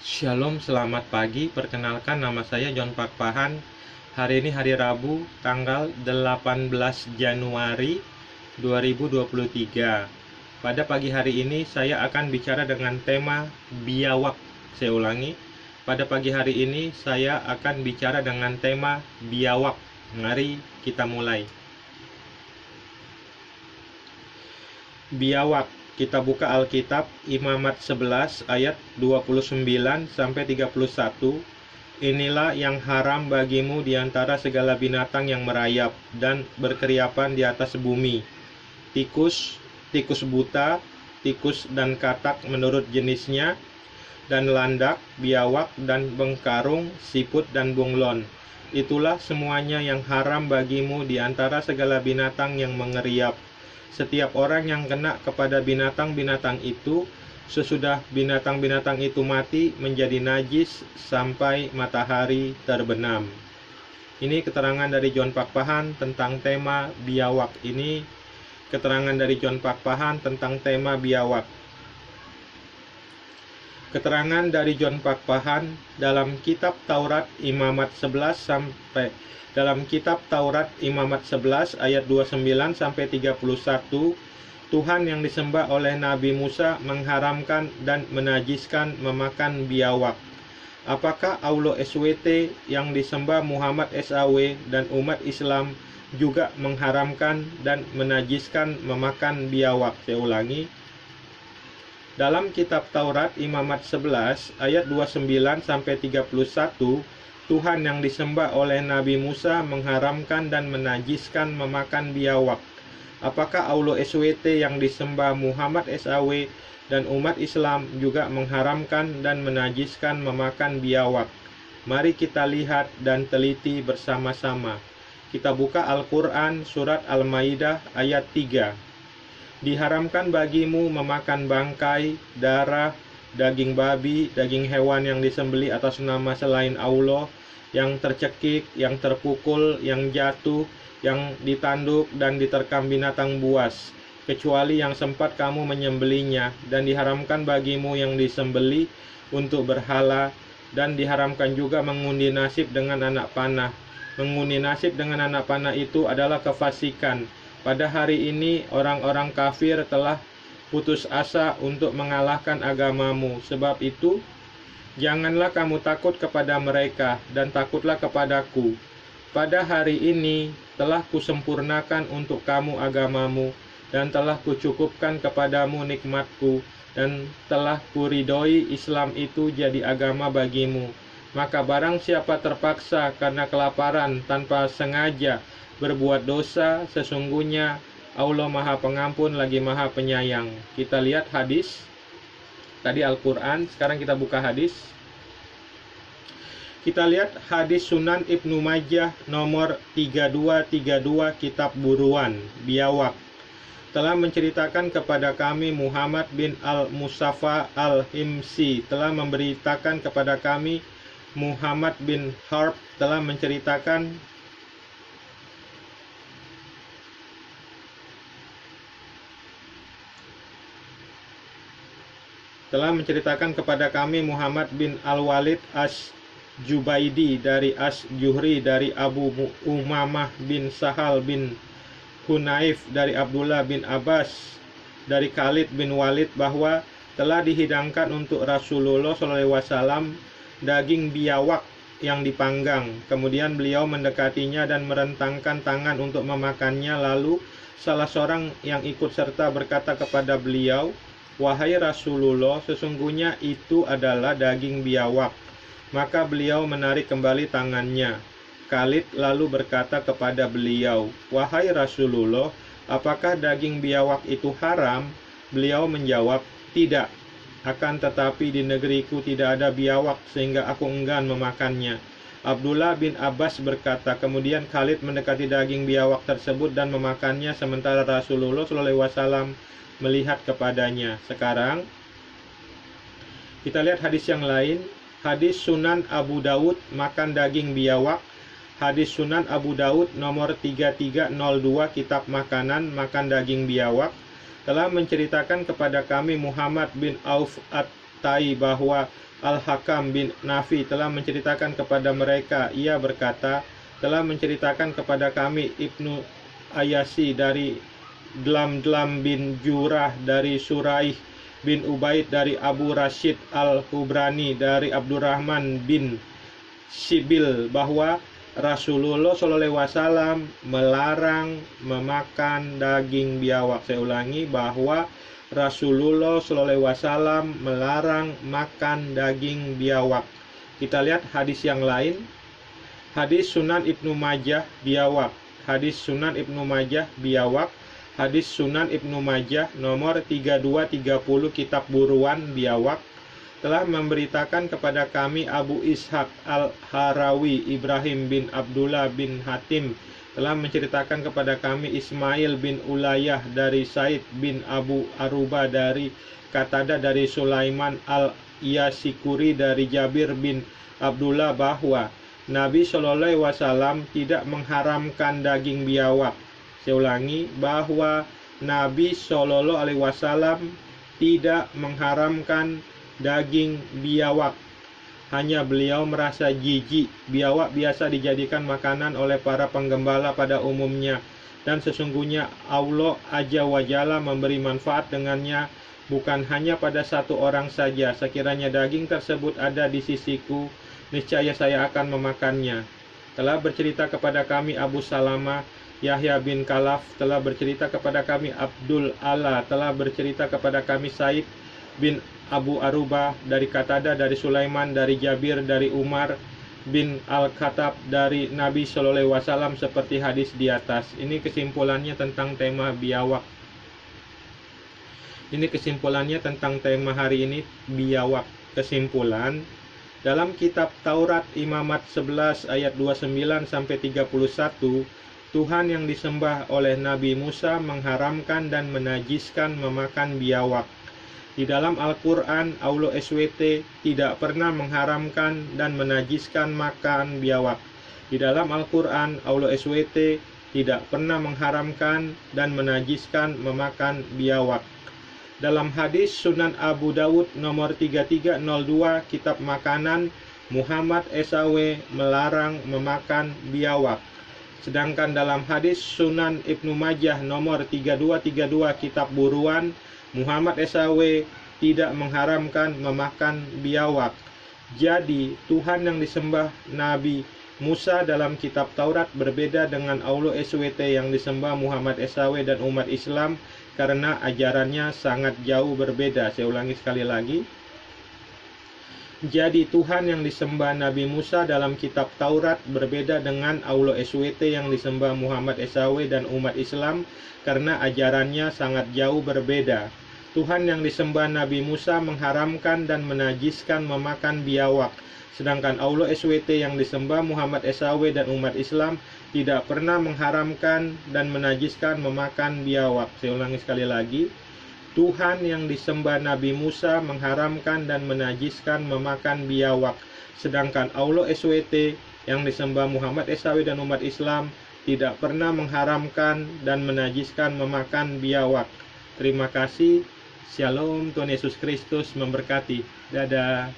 Shalom, selamat pagi. Perkenalkan, nama saya John Pak Pahan. Hari ini hari Rabu, tanggal 18 Januari 2023. Pada pagi hari ini saya akan bicara dengan tema biawak. Saya ulangi, pada pagi hari ini saya akan bicara dengan tema biawak. Mari kita mulai. Biawak. Kita buka Alkitab Imamat 11 ayat 29 sampai 31. Inilah yang haram bagimu di antara segala binatang yang merayap dan berkeriapan di atas bumi. Tikus, tikus buta, tikus dan katak menurut jenisnya, dan landak, biawak dan bengkarung, siput dan bunglon. Itulah semuanya yang haram bagimu di antara segala binatang yang mengeriap. Setiap orang yang kena kepada binatang-binatang itu, sesudah binatang-binatang itu mati, menjadi najis sampai matahari terbenam. Ini keterangan dari John Pak Pahan tentang tema biawak. Ini keterangan dari John Pak Pahan tentang tema biawak. Keterangan dari John Pak Pahan dalam kitab Taurat Imamat 11 sampai dalam kitab Taurat Imamat 11 ayat 29 sampai 31, Tuhan yang disembah oleh Nabi Musa mengharamkan dan menajiskan memakan biawak. Apakah Allah SWT yang disembah Muhammad SAW dan umat Islam juga mengharamkan dan menajiskan memakan biawak? Saya ulangi. Dalam kitab Taurat Imamat 11 ayat 29 sampai 31, Tuhan yang disembah oleh Nabi Musa mengharamkan dan menajiskan memakan biawak. Apakah Allah SWT yang disembah Muhammad SAW dan umat Islam juga mengharamkan dan menajiskan memakan biawak? Mari kita lihat dan teliti bersama-sama. Kita buka Al-Quran surat Al-Maidah ayat 3. Diharamkan bagimu memakan bangkai, darah, daging babi, daging hewan yang disembelih atas nama selain Allah, yang tercekik, yang terpukul, yang jatuh, yang ditanduk dan diterkam binatang buas, kecuali yang sempat kamu menyembelinya, dan diharamkan bagimu yang disembelih untuk berhala, dan diharamkan juga mengundi nasib dengan anak panah. Mengundi nasib dengan anak panah itu adalah kefasikan. Pada hari ini orang-orang kafir telah putus asa untuk mengalahkan agamamu. Sebab itu, janganlah kamu takut kepada mereka, dan takutlah kepadaku. Pada hari ini telah kusempurnakan untuk kamu agamamu, dan telah kucukupkan kepadamu nikmatku, dan telah kuridhoi Islam itu jadi agama bagimu. Maka barang siapa terpaksa karena kelaparan tanpa sengaja berbuat dosa, sesungguhnya Allah Maha Pengampun lagi Maha Penyayang. Kita lihat hadis. Tadi Al-Quran, sekarang kita buka hadis. Kita lihat hadis Sunan Ibnu Majah nomor 3232, kitab buruan, biawak. Telah menceritakan kepada kami Muhammad bin Al-Musafa Al-Himsi, telah memberitakan kepada kami Muhammad bin Harb, telah menceritakan kepada kami Muhammad bin Al-Walid As-Jubaidi dari As-Juhri dari Abu Umamah bin Sahal bin Hunaif dari Abdullah bin Abbas dari Khalid bin Walid bahwa telah dihidangkan untuk Rasulullah SAW daging biawak yang dipanggang. Kemudian beliau mendekatinya dan merentangkan tangan untuk memakannya. Lalu salah seorang yang ikut serta berkata kepada beliau, "Wahai Rasulullah, sesungguhnya itu adalah daging biawak." Maka beliau menarik kembali tangannya. Khalid lalu berkata kepada beliau, "Wahai Rasulullah, apakah daging biawak itu haram?" Beliau menjawab, "Tidak. Akan tetapi di negeriku tidak ada biawak sehingga aku enggan memakannya." Abdullah bin Abbas berkata, kemudian Khalid mendekati daging biawak tersebut dan memakannya, sementara Rasulullah SAW melihat kepadanya. Sekarang kita lihat hadis yang lain. Hadis Sunan Abu Daud makan daging biawak. Hadis Sunan Abu Daud nomor 3302, kitab makanan, makan daging biawak. Telah menceritakan kepada kami Muhammad bin Auf Tai bahwa Al-Hakam bin Nafi telah menceritakan kepada mereka. Ia berkata, telah menceritakan kepada kami Ibnu Ayasi dari Dlam bin Jurah, dari Suraih bin Ubaid, dari Abu Rashid Al-Hubrani, dari Abdurrahman bin Sibil bahwa Rasulullah SAW melarang memakan daging biawak. Saya ulangi, bahwa Rasulullah SAW melarang makan daging biawak. Kita lihat hadis yang lain. Hadis Sunan Ibnu Majah biawak. Hadis Sunan Ibnu Majah biawak. Hadis Sunan Ibnu Majah nomor 3230 kitab buruan biawak. Telah memberitakan kepada kami Abu Ishaq Al-Harawi Ibrahim bin Abdullah bin Hatim telah menceritakan kepada kami Ismail bin Ulayah dari Said bin Abu Aruba, dari Qatada, dari Sulaiman Al-Yasikuri, dari Jabir bin Abdullah bahwa Nabi SAW tidak mengharamkan daging biawak. Saya ulangi, bahwa Nabi SAW tidak mengharamkan daging biawak. Hanya beliau merasa jijik. Biawak biasa dijadikan makanan oleh para penggembala pada umumnya, dan sesungguhnya Allah Azza wa Jalla memberi manfaat dengannya bukan hanya pada satu orang saja. Sekiranya daging tersebut ada di sisiku, niscaya saya akan memakannya. Telah bercerita kepada kami Abu Salamah Yahya bin Kalaf, telah bercerita kepada kami Abdul Ala, telah bercerita kepada kami Said bin Abu Aruba, dari Qatada, dari Sulaiman, dari Jabir, dari Umar bin Al-Khattab, dari Nabi SAW seperti hadis di atas. Ini kesimpulannya tentang tema biawak. Ini kesimpulannya tentang tema hari ini, biawak. Kesimpulan, dalam kitab Taurat Imamat 11 ayat 29 sampai 31, Tuhan yang disembah oleh Nabi Musa mengharamkan dan menajiskan memakan biawak. Di dalam Al-Quran, Allah SWT tidak pernah mengharamkan dan menajiskan makan biawak. Di dalam Al-Quran, Allah SWT tidak pernah mengharamkan dan menajiskan memakan biawak. Dalam hadis Sunan Abu Dawud nomor 3302 kitab makanan, Muhammad SAW melarang memakan biawak. Sedangkan dalam hadis Sunan Ibnu Majah nomor 3232 kitab buruan, Muhammad SAW tidak mengharamkan memakan biawak. Jadi Tuhan yang disembah Nabi Musa dalam kitab Taurat berbeda dengan Allah SWT yang disembah Muhammad SAW dan umat Islam, karena ajarannya sangat jauh berbeda. Saya ulangi sekali lagi. Jadi Tuhan yang disembah Nabi Musa dalam kitab Taurat berbeda dengan Allah SWT yang disembah Muhammad SAW dan umat Islam, karena ajarannya sangat jauh berbeda. Tuhan yang disembah Nabi Musa mengharamkan dan menajiskan memakan biawak. Sedangkan Allah SWT yang disembah Muhammad SAW dan umat Islam tidak pernah mengharamkan dan menajiskan memakan biawak. Saya ulangi sekali lagi. Tuhan yang disembah Nabi Musa mengharamkan dan menajiskan memakan biawak. Sedangkan Allah SWT yang disembah Muhammad SAW dan umat Islam tidak pernah mengharamkan dan menajiskan memakan biawak. Terima kasih. Shalom, Tuhan Yesus Kristus memberkati. Dadah.